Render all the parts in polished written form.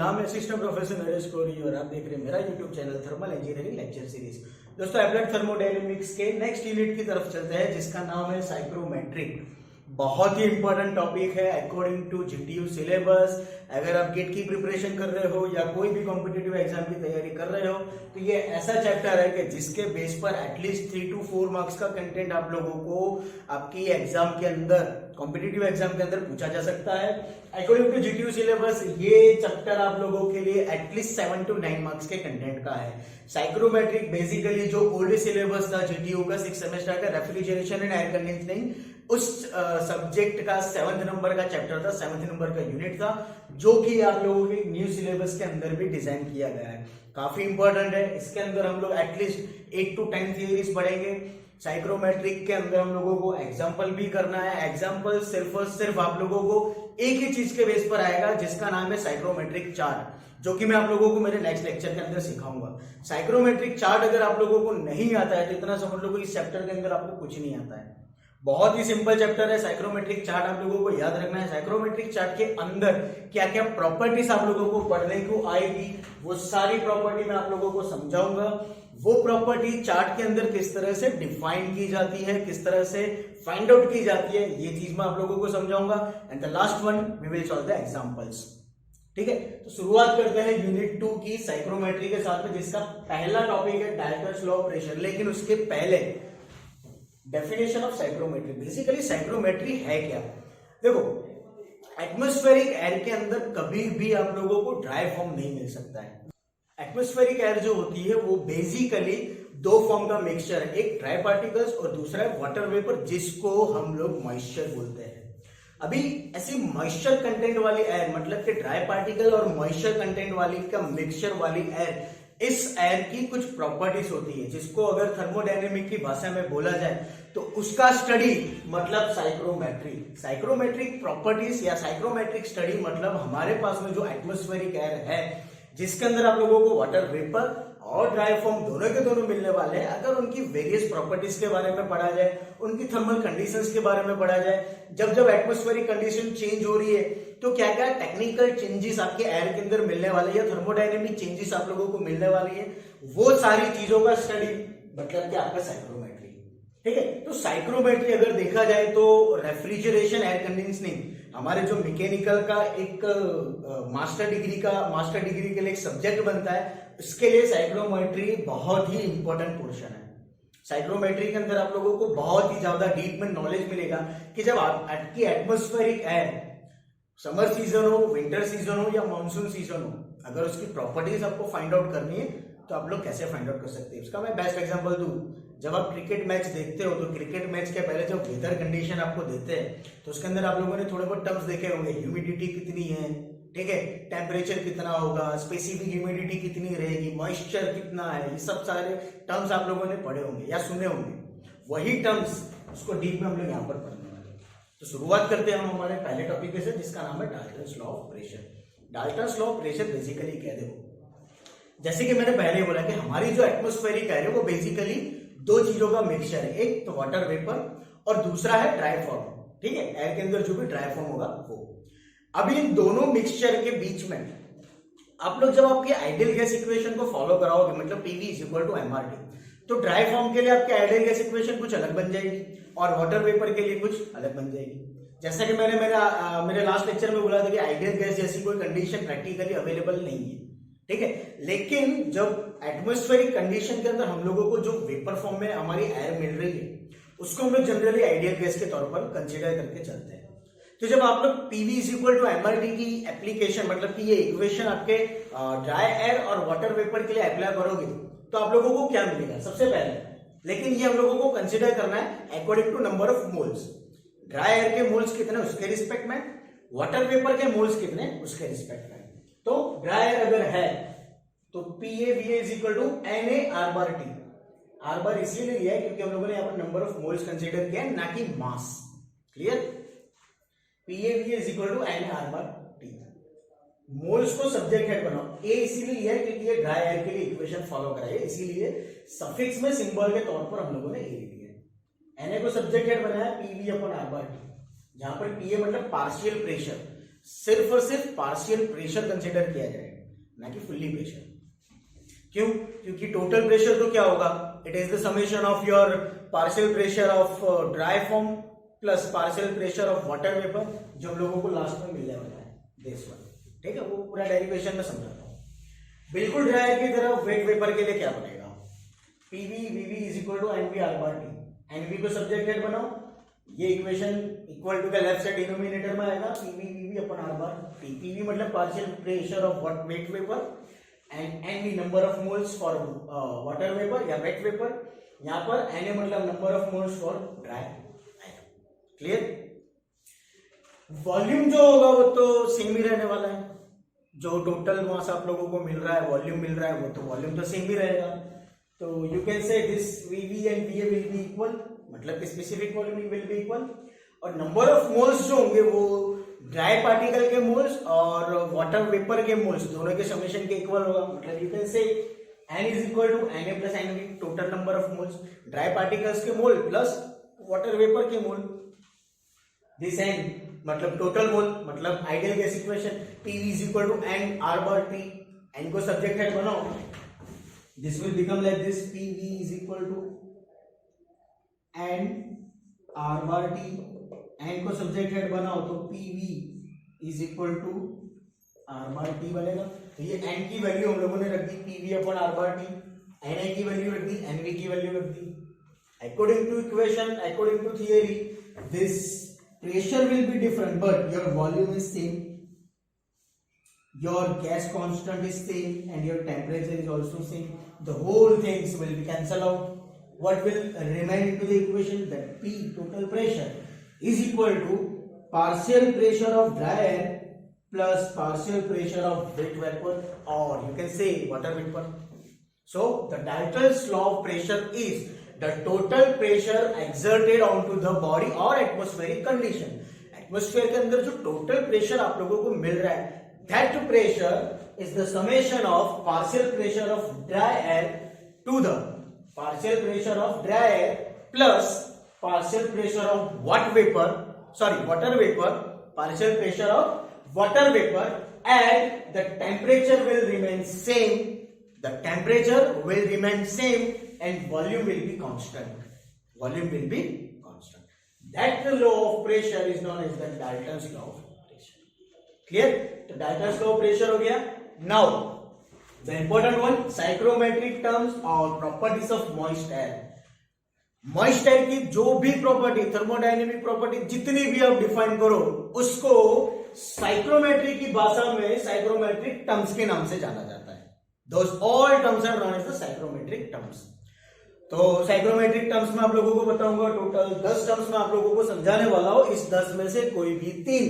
नाम है assistant professor Naresh Kohli और आप देख रहे हैं मेरा YouTube channel thermal engineering lecture series. दोस्तों एप्लाइड थर्मोडायनेमिक्स के नेक्स्ट यूनिट की तरफ चलते हैं जिसका नाम है साइक्रोमेट्रिक। बहुत ही इंपॉर्टेंट टॉपिक है अकॉर्डिंग टू जीटीयू सिलेबस। अगर आप गेट की प्रिपरेशन कर रहे हो या कोई भी कॉम्पिटिटिव एग्जाम की तैयारी कर रहे हो तो ये ऐसा चैप्टर है कि जिसके बेस पर एटलीस्ट 3 to 4 मार्क्स का कंटेंट आप लोगों को आपकी एग्जाम के अंदर कॉम्पिटिटिव एग्जाम के अंदर पूछा जा सकता है। अकॉर्डिंग टू जीटीयू सिलेबस ये चैप्टर आप लोगों के लिए एटलीस्ट 7 to 9 मार्क्स के कंटेंट का है। साइक्रोमेट्रिक बेसिकली जो ओल्ड सिलेबस था जीटीयू का 6 सेमेस्टर का रेफ्रिजरेशन एंड एयर कंडीशनिंग, उस सब्जेक्ट का 7th नंबर का चैप्टर था, 7th नंबर का यूनिट था, जो कि आप लोगों के न्यू सिलेबस के अंदर भी डिजाइन किया गया है। काफी इंपॉर्टेंट है। इसके अंदर हम लोग एटलीस्ट 8 to 10 थियरीज पढ़ेंगे। साइक्रोमेट्रिक के अंदर हम लोगों को एग्जाम्पल भी करना है। एग्जाम्पल सिर्फ और सिर्फ आप लोगों को एक ही चीज के बेस पर आएगा जिसका नाम है साइक्रोमेट्रिक चार्ट, जो कि मैं आप लोगों को मेरे नेक्स्ट लेक्चर के अंदर सिखाऊंगा। साइक्रोमेट्रिक चार्ट अगर आप लोगों को नहीं आता है तो इतना समझ लो कि इस चैप्टर के अंदर आपको कुछ नहीं आता है। बहुत ही सिंपल चैप्टर है साइक्रोमेट्रिक चार्ट। आप लोगों को याद रखना है साइक्रोमेट्रिक चार्ट के अंदर क्या क्या प्रॉपर्टीज आप लोगों को पढ़ने को आएगी, वो सारी प्रॉपर्टी मैं आप लोगों को समझाऊंगा। वो प्रॉपर्टी चार्ट के अंदर किस तरह से डिफाइन की जाती है, किस तरह से फाइंड आउट की जाती है, ये चीज मैं आप लोगों को समझाऊंगा। And the last one we will solve the examples. ठीक है, तो शुरुआत करते हैं यूनिट 2 की साइक्रोमेट्री के साथ में, जिसका पहला टॉपिक है डाल्टन्स लॉ ऑफ प्रेशर। लेकिन उसके पहले डेफिनेशन ऑफ साइक्रोमेट्री। बेसिकली साइक्रोमेट्री है क्या? देखो, एटमॉस्फेरिक एयर के अंदर कभी भी आप लोगों को ड्राई फॉर्म नहीं मिल सकता है। एटमॉस्फेरिक एयर जो होती है वो बेसिकली दो फॉर्म का मिक्सचर है, एक ड्राई पार्टिकल्स और दूसरा है वाटर वेपर, जिसको हम लोग मॉइस्चर बोलते हैं। अभी ऐसी मॉइस्चर कंटेंट वाली एयर, मतलब कि ड्राई पार्टिकल और मॉइस्चर कंटेंट वाली का मिक्सचर वाली एयर, इस एयर की कुछ प्रॉपर्टीज होती है जिसको अगर थर्मोडायनेमिक की भाषा में बोला जाए तो उसका स्टडी मतलब साइक्रोमेट्री। साइक्रोमेट्रिक प्रॉपर्टीज या साइक्रोमेट्रिक स्टडी मतलब हमारे पास में जो एटमॉस्फेरिक एयर है जिसके अंदर आप लोगों को वाटर वेपर और ड्राई फॉर्म दोनों के दोनों मिलने वाले हैं, अगर उनकी वेरियस प्रॉपर्टीज के बारे में पढ़ा जाए, उनकी थर्मल कंडीशंस के बारे में पढ़ा जाए, जब जब एटमॉस्फेरिक कंडीशन चेंज हो रही है तो क्या क्या टेक्निकल चेंजेस आपके एयर के अंदर मिलने वाले हैं या थर्मोडायनेमिक चेंजेस आप लोगों को मिलने वाली है, वो सारी चीजों का स्टडी मतलब कि आपका साइक्रोमेट्री। ठीक है, तो साइक्रोमेट्री अगर देखा जाए तो रेफ्रिजरेशन एयर कंडीशनिंग हमारे जो मैकेनिकल का एक मास्टर डिग्री के लिए एक सब्जेक्ट बनता है, उसके लिए साइक्रोमेट्री बहुत ही इंपॉर्टेंट पोर्शन है। साइक्रोमेट्री के अंदर आप लोगों को बहुत ही ज्यादा डीप में नॉलेज मिलेगा कि जब आपकी एटमॉस्फेरिक एयर समर सीजन हो, विंटर सीजन हो या मानसून सीजन हो, अगर उसकी प्रॉपर्टीज आपको फाइंड आउट करनी है तो आप लोग कैसे फाइंड आउट कर सकते हैं। इसका मैं बेस्ट एग्जांपल दूं, जब आप क्रिकेट मैच देखते हो तो क्रिकेट मैच के पहले जब वेदर कंडीशन आपको देते हैं तो उसके अंदर आप लोगों ने थोड़े बहुत टर्म्स देखे होंगे, ह्यूमिडिटी कितनी है, ठीक है, टेम्परेचर कितना होगा, स्पेसिफिक ह्यूमिडिटी कितनी रहेगी, मॉइस्चर कितना है, ये सब सारे टर्म्स आप लोगों ने पढ़े होंगे या सुने होंगे। वही टर्म्स उसको डीप में हम लोग यहाँ पर पढ़ने वाले हैं। तो शुरुआत करते हैं हम हमारे पहले टॉपिक से जिसका नाम है Dalton's law of pressure. Dalton's law of pressure basically कह दो, जैसे कि मैंने पहले बोला कि हमारी जो एटमॉस्फेरिक एयर है वो बेसिकली दो चीजों का मिक्सचर है, एक तो वाटर वेपर और दूसरा है ड्राई फॉर्म। ठीक है, एयर के अंदर जो भी ड्राई फॉर्म होगा वो। अब इन दोनों मिक्सचर के बीच में आप लोग जब आपकी आइडियल गैस इक्वेशन को फॉलो कराओगे, मतलब PV is equal to MRT, तो ड्राई फॉर्म के लिए आपकी आइडियल गैस इक्वेशन कुछ अलग बन जाएगी और वाटर वेपर के लिए कुछ अलग बन जाएगी। जैसा कि मैंने मेरे लास्ट लेक्चर में बोला था कि आइडियल गैस जैसी कोई कंडीशन प्रैक्टिकली अवेलेबल नहीं है। ठीक है, लेकिन जब एटमॉस्फेरिक कंडीशन के अंदर हम लोगों को जो वेपर फॉर्म में हमारी एयर मिल रही है उसको हम लोग जनरली आइडियल गैस के तौर पर कंसीडर करके चलते हैं। तो जब आप लोग PV is equal to MRT की एप्लीकेशन, मतलब कि ये इक्वेशन आपके ड्राई एयर और वाटर वेपर के लिए अप्लाई करोगे तो आप लोगों को क्या मिलेगा सबसे पहले, लेकिन ये हम लोगों को कंसीडर करना है according to number of moles. Dry air के मोल्स कितने उसके रिस्पेक्ट में, वाटर वेपर के मोल्स कितने उसके रिस्पेक्ट में। तो ड्राई एयर अगर है तो PAVA is equal to NA R bar T। R bar इसलिए लिया है क्योंकि हम लोगों ने यहाँ पर नंबर ऑफ मोल्स कंसीडर किया है, ना कि मास। Clear, PAVA is equal to NA R bar T। Moles को सब्जेक्ट हेड बनाओ, A इसीलिए लिया है क्योंकि ये ड्राई एयर के लिए इक्वेशन फॉलो कराइए, इसीलिए सफिक्स में सिंबल के तौर पर हम लोगों ने A लिया है। NA को सब्जेक्ट हेड बनाया PV upon R bar T, जहां पर PA मतलब पार्शियल प्रेशर, सिर्फ और सिर्फ पार्शियल प्रेशर कंसीडर किया जाएगा। ना कि फुल्ली प्रेशर। क्यों? क्योंकि टोटल प्रेशर तो क्या होगा, it is the summation of your partial pressure of dry form plus partial pressure of water vapour, जो हम लोगों को लास्ट में मिलने वाला है दिस वन। ठीक है, वो पूरा डेरिवेशन में समझाता हूं। बिल्कुल ड्राई की तरफ वेट वेपर के लिए क्या बनेगा, PV VV is equal to NV R bar T. NV को सब्जेक्ट हेड बनाओ, ये इक्वेशन इक्वल टू का लेफ्ट साइड डिनोमिनेटर में आएगा PV VV upon R bar T. PV मतलब partial pressure of what wet vapour and NV number of moles for water vapour या wet vapour. यहां पर NA मतलब number of moles for dry. Clear? Volume जो होगा वो तो same ही रहने वाला है, जो टोटल मास आप लोगों को मिल रहा है, वॉल्यूम मिल रहा है, वो तो वॉल्यूम तो सेम ही रहेगा। तो you can say this VV and VA will be equal, मतलब specific volume will be equal, और नंबर ऑफ मोल्स जो होंगे वो ड्राई पार्टिकल के मोल्स और वाटर वेपर के मोल्स दोनों के समेशन के इक्वल होगा। मतलब you can say N is equal to N A plus N V, total number of moles, dry particles के मोल प्लस वाटर वेपर के मोल। दिस एन मतलब टोटल मोल, मतलब ideal gas equation PV is equal to N R bar T. N को subject head बनाओ, this will become like this, PV is equal to N R bar T. N को subject head बनाओ तो PV is equal to R bar T बनेगा। तो ये N की value हम लोगों ने रख दी PV upon R bar T, N A की वैल्यू रख दी, एनवी की वैल्यू रख दी। According to equation, according to theory, this pressure will be different but your volume is same, your gas constant is same and your temperature is also same. The whole things will be cancelled out. What will remain into the equation? That P total pressure is equal to partial pressure of dry air plus partial pressure of wet vapor, or you can say water vapor. So the Dalton's law of pressure is the total pressure exerted onto the body or atmospheric condition. Atmosphere के अंदर जो total pressure आप लोगों को मिल रहा है, that pressure is the summation of partial pressure of dry air to the partial pressure of dry air plus partial pressure of water vapor, partial pressure of water vapor, and the temperature will remain same. The temperature will remain same and volume will be constant. Volume will be constant. That law of pressure is known as the Dalton's law of pressure. Clear? तो Dalton's law of pressure हो गया. Now the important one, psychrometric terms or properties of moist air. Moist air की जो भी property, thermodynamic property जितनी भी आप define करो, उसको साइक्रोमेट्री की भाषा में साइक्रोमेट्रिक टर्म्स के नाम से जाना जाता है. Those all terms are known as the psychrometric terms. तो साइक्रोमेट्रिक टर्म्स में आप लोगों को बताऊंगा, टोटल 10 टर्म्स में आप लोगों को समझाने वाला हूं. इस 10 में से कोई भी 3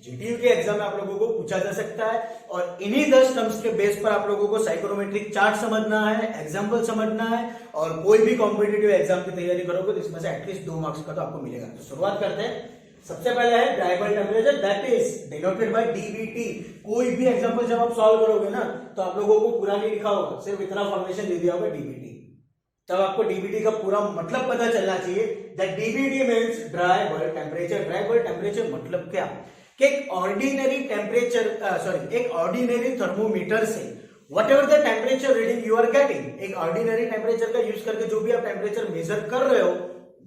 जीटीयू के एग्जाम में आप लोगों को पूछा जा सकता है, और इन्हीं 10 टर्म्स के बेस पर आप लोगों को साइक्रोमेट्रिक चार्ट समझना है, एग्जाम्पल समझना है, और कोई भी कॉम्पिटिटिव एग्जाम की तैयारी करोगे तो इसमें से एटलीस्ट 2 मार्क्स का तो आपको मिलेगा. तो शुरुआत करते हैं. सबसे पहले है dry bulb temperature, that is denoted bye DBT. कोई भी एग्जांपल जब आप सॉल्व करोगे ना तो आप लोगों को पूरा नहीं लिखा होगा, सिर्फ इतना फॉर्मेशन दे दिया होगा डीबीटी. तब आपको डीबीटी का पूरा मतलब पता चलना चाहिए. That DBT means dry bulb temperature. Dry bulb temperature मतलब क्या कि एक ऑर्डिनरी टेम्परेचर एक ऑर्डिनरी थर्मोमीटर से whatever the temperature reading you are getting, एक ऑर्डिनरी टेम्परेचर का यूज करके जो भी आप टेम्परेचर मेजर कर रहे हो,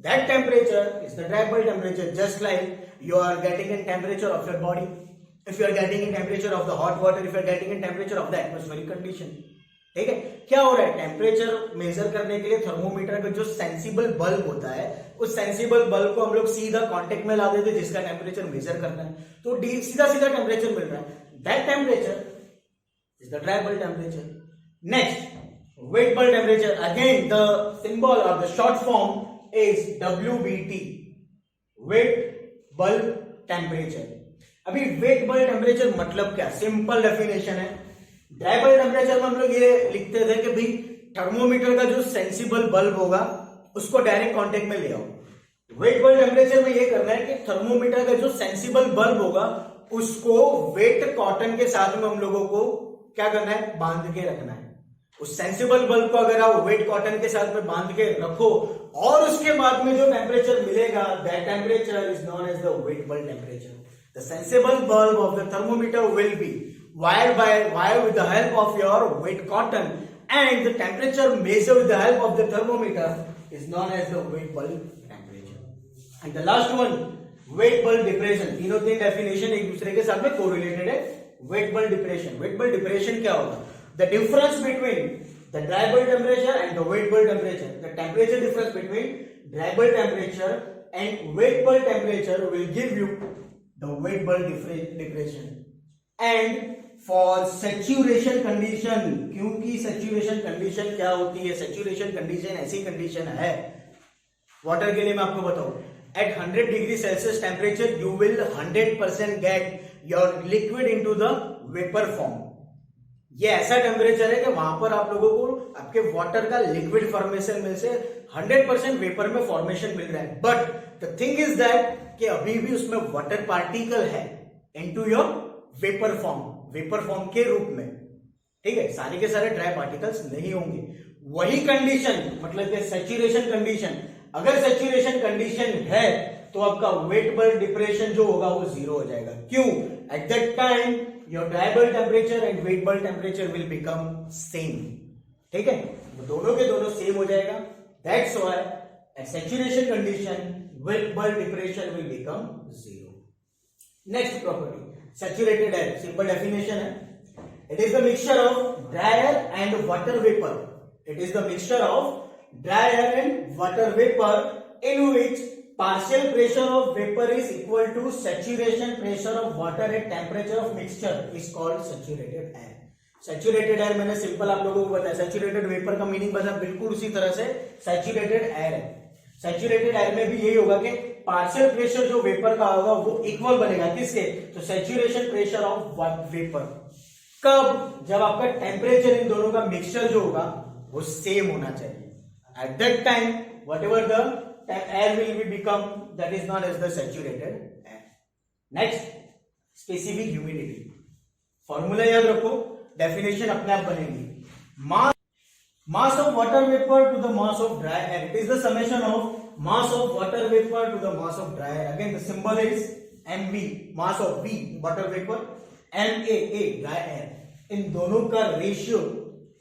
that temperature is the dry bulb temperature, just like you are getting in temperature of your body. If you are getting in temperature of the hot water, if you are getting in temperature of the atmospheric condition. ठीक है, क्या हो रहा है, temperature measure करने के लिए thermometer का जो सेंसिबल बल्ब होता है, उस सेंसिबल बल्ब को हम लोग सीधा कांटेक्ट में ला देते हैं जिसका टेम्परेचर मेजर करना है, तो सीधा सीधा टेम्परेचर मिल रहा है. That temperature is the dry bulb temperature. Next, wet bulb temperature. Again the symbol और the short form is WBT, wet bulb temperature. अभी वेट बल्ब टेम्परेचर मतलब क्या, सिंपल डेफिनेशन है. ड्राई बल्ब टेम्परेचर में हम लोग ये लिखते थे कि भाई थर्मोमीटर का जो सेंसिबल बल्ब होगा उसको डायरेक्ट कांटेक्ट में ले आओ. वेट बल्ब टेम्परेचर में ये करना है कि थर्मोमीटर का जो सेंसिबल बल्ब होगा उसको वेट कॉटन के साथ में हम लोगों को क्या करना है, बांध के रखना है. उस सेंसिबल बल्ब को अगर आप वेट कॉटन के साथ में बांध के रखो और उसके बाद में जो टेम्परेचर मिलेगा, that temperature is known as the wet bulb temperature. The sensible bulb of the thermometer will be wire with the help of your wet cotton, and the temperature measured with the help of the thermometer is known as the wet bulb temperature. And the last one, wet bulb depression. तीनों तीन definition एक दूसरे के साथ में correlated है. Wait bulb depression. Wait bulb depression क्या होगा? The difference between the dry bulb temperature and the wet bulb temperature. The temperature difference between dry bulb temperature and wet bulb temperature will give you the wet bulb depression. And for saturation condition, क्योंकि saturation condition क्या होती है? Saturation condition ऐसी condition है, water के लिए मैं आपको बताऊं, at 100 degree Celsius temperature you will 100% get your liquid into the vapor form. ये ऐसा टेम्परेचर है कि वहां पर आप लोगों को आपके वाटर का लिक्विड फॉर्मेशन में से 100% वेपर में फॉर्मेशन मिल रहा है. But the thing is that कि अभी भी उसमें वाटर पार्टिकल है into your vapour form, vapour form के रूप में. ठीक है, सारे के सारे ड्राई पार्टिकल्स नहीं होंगे. वही कंडीशन मतलब कि सैचुरेशन कंडीशन, अगर सैचुरेशन कंडीशन है तो आपका वेट बल्ब डिप्रेशन जो होगा वो जीरो हो जाएगा. क्यों? At that time your dry bulb temperature and wet bulb temperature will become same. ठीक है, दोनों के दोनों सेम हो जाएगा. That's why at saturation condition wet bulb depression will become zero. Next property, saturated air. Simple definition है, it is the mixture of dry air and water vapour. It is the mixture of dry air and water vapor in which partial pressure of vapor is equal to saturation pressure of water at temperature of mixture is called saturated air. Saturated air मैंने simple आप लोगों को बताया. Saturated vapour का meaning बताया बिल्कुल उसी तरह से सैचुरेटेड एयर है. सैचुरेटेड एयर में भी यही होगा कि पार्शियल प्रेशर जो वेपर का होगा वो इक्वल बनेगा किसके? तो सैचुरेशन प्रेशर ऑफ वेपर. कब? जब आपका टेम्परेचर इन दोनों का मिक्सचर जो होगा वो सेम होना चाहिए. At that time, whatever the air will be become, that is known as the saturated air. Next, specific humidity. Formula याद रखो, definition अपने आप बनेगी. Mass of water vapor to the mass of dry air. It is the summation of mass of water vapor to the mass of dry air. Again, the symbol is mv, mass of v, water vapor, maa, dry air. इन दोनों का ratio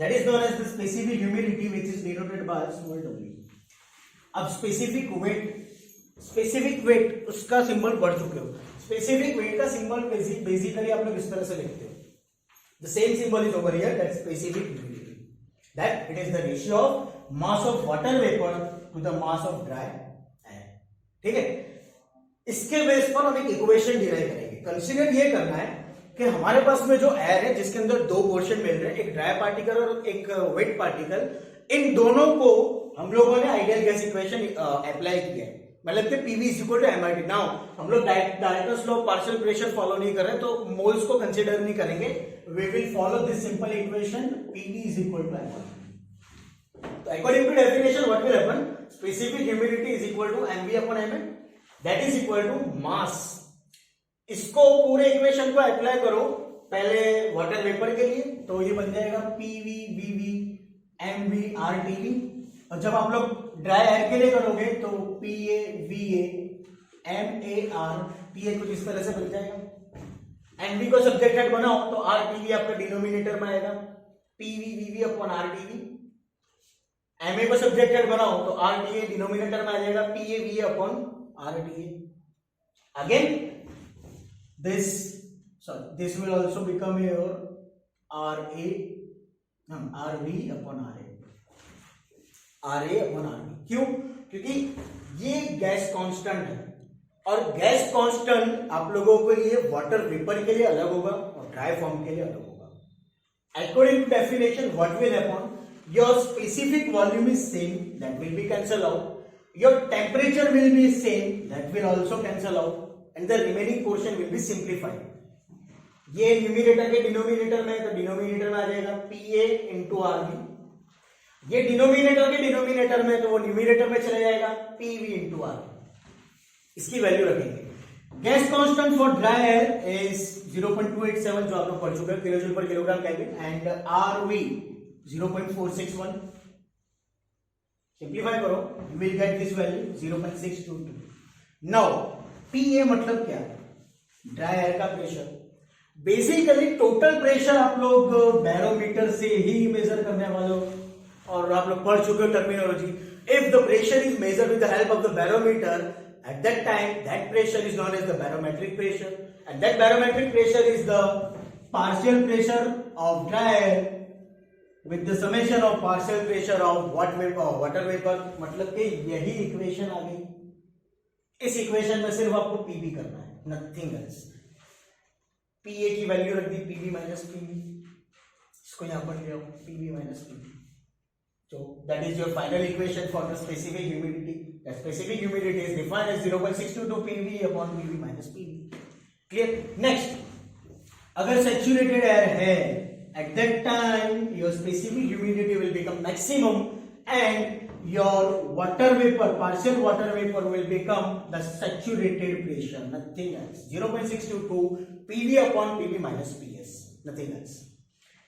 that is known as the specific humidity which is denoted by small w. अब specific weight उसका symbol पढ़ चुके हो. specific weight का symbol basically आप लोग इस तरह से लिखते हो. the same symbol is over here, that specific humidity, that it is the ratio of mass of water vapor to the mass of dry air. ठीक है, इसके बेस पर हम एक इक्वेशन डिराइव करेंगे. कंसीडर ये करना है कि हमारे पास में जो एयर है जिसके अंदर दो पोर्शन मिल रहे हैं, एक ड्राई पार्टिकल और एक वेट पार्टिकल, इन दोनों को हम लोगों ने आइडियल गैस इक्वेशन अप्लाई किया है. मतलब कि PV is equal to MRT. Now हम लोग directors law partial pressure follow नहीं कर रहे तो मोल्स को कंसीडर नहीं करेंगे. We will follow this simple equation, PV is equal to MRT. तो according to definition what will happen? Specific humidity is equal to MV upon MN, that is equal to mass. इसको पूरे equation को apply करो पहले water vapour के लिए, तो ये बन जाएगा पीवी वीवी एमवी आरटीवी. और जब आप लोग ड्राई एयर के लिए करोगे तो पीए वीए एमएआर, पीए कुछ इस तरह से बन जाएगा. एमवी को सब्जेक्ट हेड बनाओ तो आरटीवी आपका डिनोमिनेटर में आएगा, PV VV upon RTV. MA को सब्जेक्ट हेड बनाओ तो आरटीए डिनोमिनेटर में आ जाएगा, PA VA upon RTA. Again this will also become your RA, RV upon RA, RA upon RV. क्यों? क्योंकि ये गैस कांस्टेंट है और गैस कांस्टेंट आप लोगों के लिए वाटर वेपर के लिए अलग होगा और ड्राई फॉर्म के लिए अलग होगा. According to definition, what will happen? Your specific volume is same, that will be cancel out. Your temperature will be same, that will also cancel out. And the remaining portion will be simplified. ये numerator के denominator में, तो denominator में आ जाएगा PA into RV. ये denominator के denominator में, तो वो न्यूमिनेटर में चले जाएगा PV into RV. इसकी वैल्यू रखेंगे. Gas constant for dry air is 0.287 जो आप लोग पढ़ चुके हैं किलोजूल पर kilogram kelvin, and RV 0.461. Simplify करो, you will get this value 0.622. Now PA मतलब क्या? ड्राई एयर का प्रेशर. बेसिकली टोटल प्रेशर आप लोग बैरोमीटर से ही मेजर करने वाले हो, और आप लोग पढ़ चुके हो terminology. If the pressure is measured with the help of the barometer, at that time that pressure is known as the barometric pressure, and that barometric pressure is the partial pressure of dry air with the summation of partial pressure of water vapor. मतलब कि यही equation आ गई. इस equation में सिर्फ आपको PV करना है, नथिंग एल्स. पीए की वैल्यू रख दी पीवी माइनस पीवी, इसको यहां पर ले आओ PV minus PV. So that is your final equation for the specific humidity. The specific humidity is defined as 0.622 PV upon PV minus PV. Clear? Next, अगर saturated air है, at that time your specific humidity will become maximum and your water vapor, partial water vapor will become the saturated pressure, nothing else. 0.622 PV upon PV minus PS, nothing else.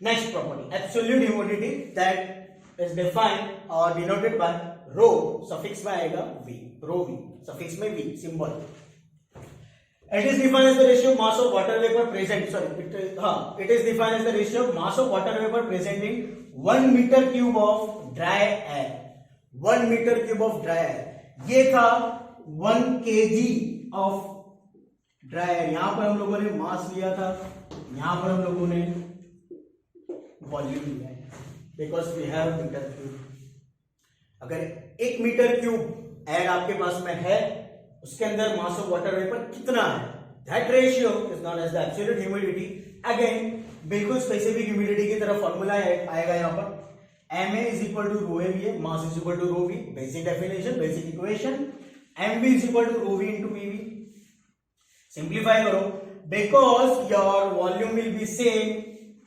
Next property, absolute humidity, that is defined or denoted by rho, suffix में आएगा v, rho v, suffix में v symbol. It is defined as the ratio of mass of water vapor present. It is defined as the ratio of mass of water vapor present in 1 meter cube of dry air. 1 meter cube of dry air. ये था 1 kg of dry air. यहां पर हम लोगों ने मास लिया था, यहां पर हम लोगों ने वॉल्यूम लिया है. Because we have metre cube. अगर 1 मीटर क्यूब एयर आपके पास में है, उसके अंदर मास ऑफ वाटर वेपर कितना है, that ratio is known as the absolute humidity. Again बिल्कुल स्पेसिफिक ह्यूमिडिटी की तरफ फॉर्मूला आएगा यहाँ पर. Ma is equal to rho AV है, mass is equal to rho V. Basic definition, basic equation, mv is equal to rho V into pv. Simplify करो, because your volume will be same,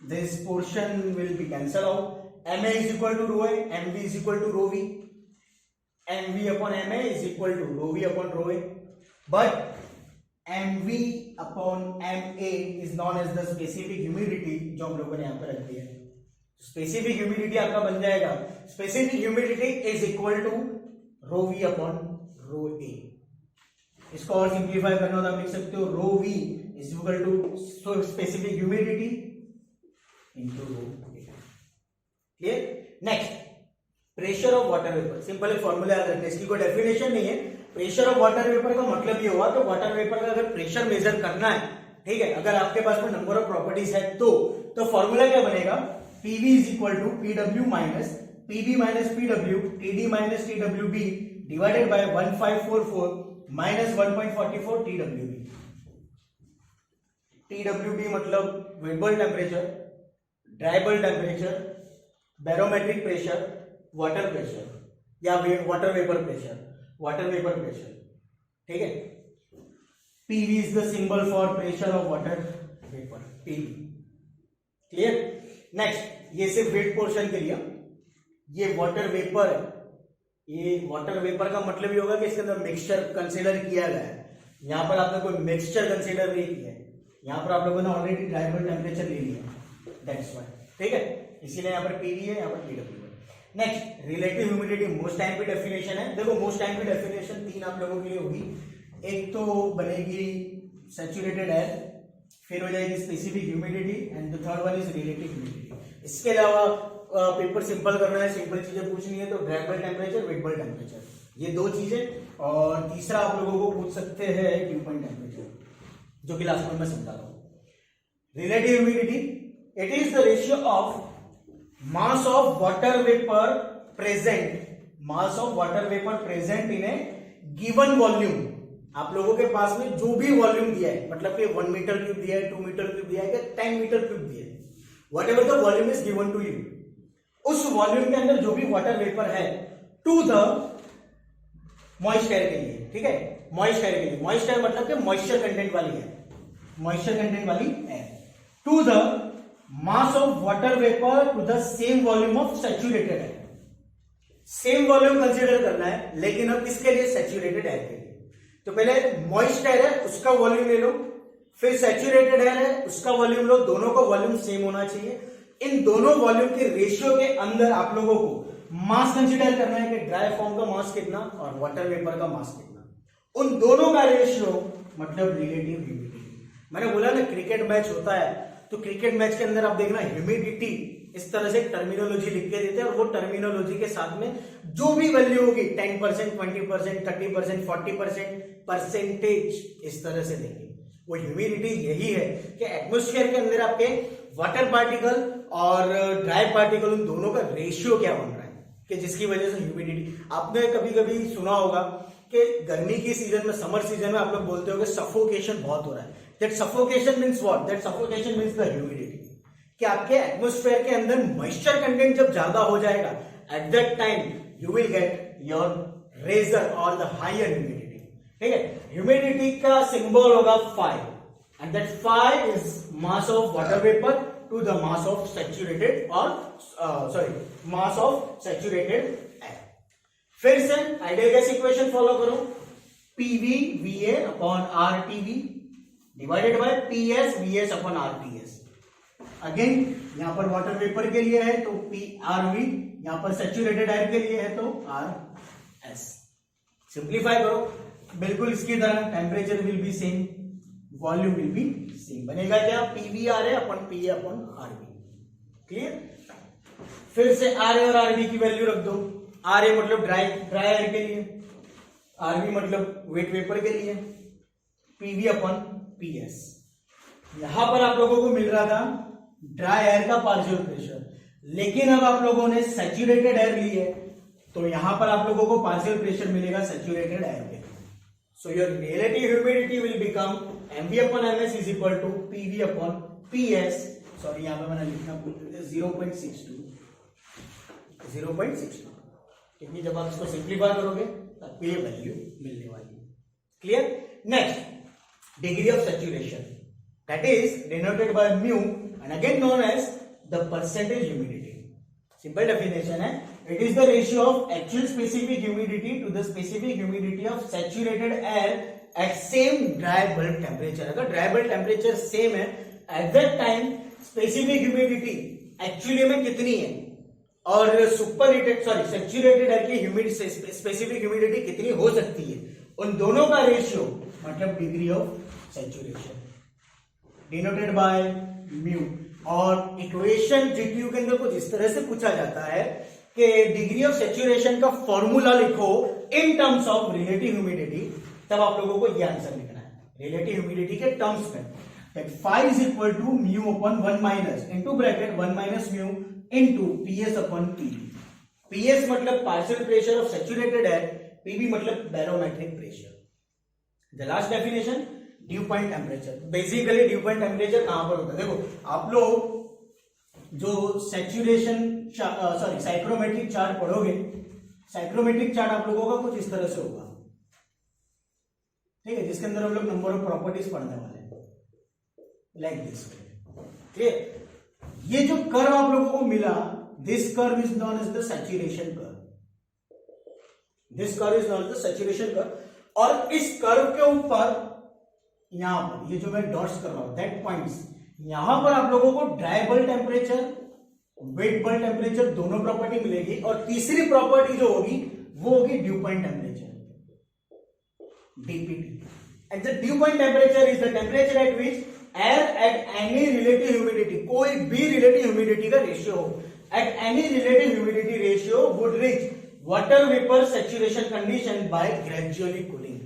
this portion will be cancel out. Ma is equal to rho A, mv is equal to rho v. mv upon ma is equal to rho v upon rho A. But mv upon ma is known as the specific humidity, जो हम लोगों ने यहाँ पर रख दिया है. Specific humidity आपका बन जाएगा, specific humidity is equal to rho v upon rho A. इसको और सिंप्लीफाई करना हो तो आप लिख सकते हो rho v is equal to specific humidity into rho A. Clear? Next, pressure of water vapour. Simple है, फॉर्मूला याद रखना, इसकी कोई डेफिनेशन नहीं है. प्रेशर ऑफ वाटर वेपर का मतलब ये हुआ कि वाटर वेपर का अगर प्रेशर मेजर करना है, ठीक है, अगर आपके पास में नंबर ऑफ प्रॉपर्टीज है तो फॉर्मूला क्या बनेगा, PV is equal to PW minus PB minus PW TD minus TWB divided by 1544 minus 1.44 TWB. TWB मतलब wet bulb temperature, dry bulb temperature, barometric pressure, water pressure या water vapour pressure. ठीक है, PV is the symbol for pressure of water vapour, PV. Clear? Next, ये सिर्फ wait portion के लिए, ये water vapour है. ये वाटर वेपर का मतलब ये होगा कि इसके अंदर मिक्सचर कंसीडर किया गया है. यहां पर आपने कोई मिक्सचर कंसीडर नहीं किया है, यहां पर आप लोगों ने ऑलरेडी ड्राई बल्ब टेम्परेचर ले लिया, दैट्स व्हाई. ठीक है, इसीलिए यहाँ पर पीवी है, यहाँ पर पीडब्ल्यू है. Next, relative humidity most time की डेफिनेशन है. देखो, मोस्ट टाइम की डेफिनेशन 3 आप लोगों के लिए होगी. एक तो बनेगी सैचुरेटेड एयर, फिर हो जाएगी specific humidity, and the third one is relative humidity. इसके अलावा पेपर सिंपल करना है, सिंपल चीजें पूछनी है तो dry bulb temperature, wait bulb temperature, ये 2 चीजें. और तीसरा आप लोगों को पूछ सकते हैं ड्यू पॉइंट टेम्परेचर, जो कि लास्ट में मैं समझा रहा हूँ. Relative humidity, it is the ratio of mass of water vapor present in a given volume. आप लोगों के पास में जो भी वॉल्यूम दिया है, मतलब कि 1 मीटर क्यूब दिया है, 2 मीटर क्यूब दिया है, या 10 मीटर क्यूब दिया है, whatever the volume is given to you, उस वॉल्यूम के अंदर जो भी वाटर वेपर है टू द मॉइस्ट एयर के लिए. ठीक है, मॉइस्ट एयर के लिए, मॉइस्ट एयर मतलब कि मॉइस्चर कंटेंट वाली है, मॉइस्चर कंटेंट वाली air, to the mass of water vapor to the same volume of saturated air. Same volume consider करना है, लेकिन अब किसके लिए, सैचुरेटेड एयर के लिए. तो पहले मॉइस्ट एयर है उसका वॉल्यूम ले लो, फिर सैचुरेटेड एयर है उसका वॉल्यूम लो, दोनों का वॉल्यूम सेम होना चाहिए. इन दोनों वॉल्यूम के रेशियो के अंदर आप लोगों को मास कंसीडर करना है कि ड्राई फॉर्म का मास कितना और वाटर वेपर का मास कितना. उन दोनों का रेशियो मतलब रिलेटिव ह्यूमिडिटी. मैंने बोला ना क्रिकेट मैच होता है, तो क्रिकेट मैच के अंदर आप देखना ह्यूमिडिटी इस तरह से टर्मिनोलॉजी लिख के देते हैं, और वो टर्मिनोलॉजी के साथ में जो भी वैल्यू होगी 10%, 20%, 30%, 40% परसेंटेज इस तरह से देंगे। वो ह्यूमिडिटी यही है कि एटमॉस्फेयर के अंदर आपके वाटर पार्टिकल और ड्राई पार्टिकल उन दोनों का रेशियो क्या बन रहा है, कि जिसकी वजह से ह्यूमिडिटी, आपने कभी कभी सुना होगा कि गर्मी की सीजन में, समर सीजन में आप लोग बोलते हो कि सफोकेशन बहुत हो रहा है। That suffocation means what? That suffocation means the humidity, कि आपके एटमॉस्फेयर के अंदर मॉइस्चर कंटेंट जब ज्यादा हो जाएगा, at that time you will get your razor और द हायर ह्यूमिडिटी। ठीक है, ह्यूमिडिटी का सिंबल होगा phi, and that phi is mass of water vapour to the mass of saturated mass of saturated air. फिर से ideal gas equation follow करो, PV VA upon RTV divided by PS VS upon RTS. Again यहां पर water vapour के लिए है तो P RV, यहां पर सैचुरेटेड एयर के लिए है तो आर एस। सिंप्लीफाई करो, बिल्कुल इसकी तरह temperature will be same, volume will be same, बनेगा क्या? PV R A upon P upon RV. Clear? फिर से आर ए और आरवी की वैल्यू रख दो। आर ए मतलब ड्राई एयर के लिए, आरवी मतलब वेट वेपर के लिए, पीवी अपॉन पीएस। यहां पर आप लोगों को मिल रहा था ड्राई एयर का पार्शियल प्रेशर, लेकिन अब आप लोगों ने सैचुरेटेड एयर ली है, तो यहां पर आप लोगों को पार्शियल प्रेशर मिलेगा सैचुरेटेड एयर के। So your relative humidity will become mv upon ms is equal to pv upon ps। Sorry यहां पे मैंने लिखना भूल गया, 0.62, क्योंकि जब आप इसको सिंप्लीफाई करोगे तब ये वैल्यू मिलने वाली है। Clear? Next, degree of saturation, that is denoted by mu and again known as the percentage humidity. Simple definition है, it is the ratio of actual specific humidity to the specific humidity of saturated air at same dry bulb temperature. अगर dry bulb temperature same है, at that time specific humidity actually में कितनी है और saturated air की specific humidity कितनी हो सकती है, उन दोनों का रेशियो मतलब degree of saturation denoted by mu. और इक्वेशन जीटीयू के अंदर कुछ इस तरह से पूछा जाता है कि डिग्री ऑफ सैचुरेशन का फॉर्मूला लिखो in terms of relative humidity, तब आप लोगों को यह आंसर लिखना है रिलेटिव ह्यूमिडिटी के टर्म्स में। That phi is equal to mu upon 1 minus into bracket 1 minus mu into PS upon PV. PS मतलब partial pressure of saturated air, PV मतलब barometric pressure. The last definition, dew point temperature. Basically dew point temperature कहां पर होता है? देखो आप लोग जो साइक्रोमेट्रिक चार्ट पढ़ोगे, साइक्रोमेट्रिक चार्ट आप लोगों का कुछ इस तरह से होगा, ठीक है, जिसके अंदर हम लोग नंबर ऑफ प्रॉपर्टीज पढ़ने वाले हैं, लाइक दिस। क्लियर? ये जो कर्व आप लोगों को मिला, this curve is known as the saturation curve, this curve is known as the saturation curve. और इस कर्व के ऊपर यहां पर ये जो मैं डॉट्स कर रहा हूं, दैट पॉइंट्स, यहां पर आप लोगों को dry bulb temperature, wait bulb temperature दोनों प्रॉपर्टी मिलेगी, और तीसरी प्रॉपर्टी जो होगी वो होगी due point temperature, DPT. And the due point temperature is the temperature at which air at any relative humidity, कोई भी रिलेटिव ह्यूमिडिटी का रेशियो हो, at any relative humidity ratio would reach water vapour saturation condition bye gradually cooling.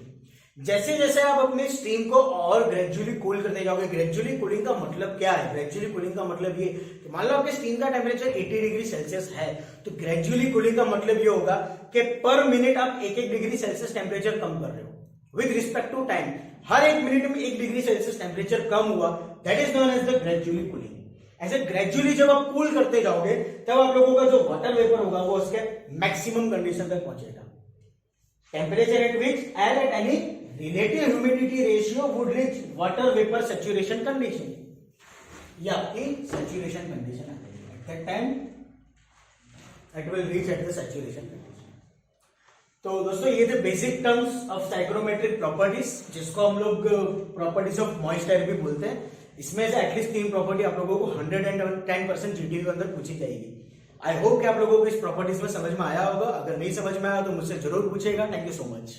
जैसे जैसे आप अपने steam को और ग्रेजुअली कूल करते जाओगे, ग्रेजुअली कूलिंग का मतलब क्या है? ग्रेजुअली कूलिंग का मतलब ये कि मान लो आपके स्टीम का टेम्परेचर 80 डिग्री सेल्सियस है, तो ग्रेजुअली कूलिंग का मतलब ये होगा कि पर मिनट आप 1-1 डिग्री सेल्सियस टेम्परेचर कम कर रहे हो विद रिस्पेक्ट टू टाइम। हर 1 मिनट में 1 डिग्री सेल्सियस टेम्परेचर कम हुआ, that is known as the gradually cooling. ऐसे ग्रेजुअली जब आप कूल करते जाओगे, तब आप लोगों का जो वाटर वेपर होगा वो उसके मैक्सिमम कंडीशन तक पहुंचेगा। Temperature at which air at any relative humidity ratio would reach water vapour saturation condition, ये आपकी सैचुरेशन कंडीशन है। At that time it will reach at the saturation condition. तो दोस्तों ये थे basic terms of psychrometric properties, जिसको हम लोग प्रॉपर्टीज ऑफ मॉइस्ट एयर भी बोलते हैं। इसमें से एटलीस्ट 3 प्रॉपर्टी आप लोगों को 110% जीटीयू के अंदर पूछी जाएगी। आई होप कि आप लोगों को इस प्रॉपर्टीज में समझ में आया होगा। अगर नहीं समझ में आया तो मुझसे जरूर पूछेगा। Thank you so much.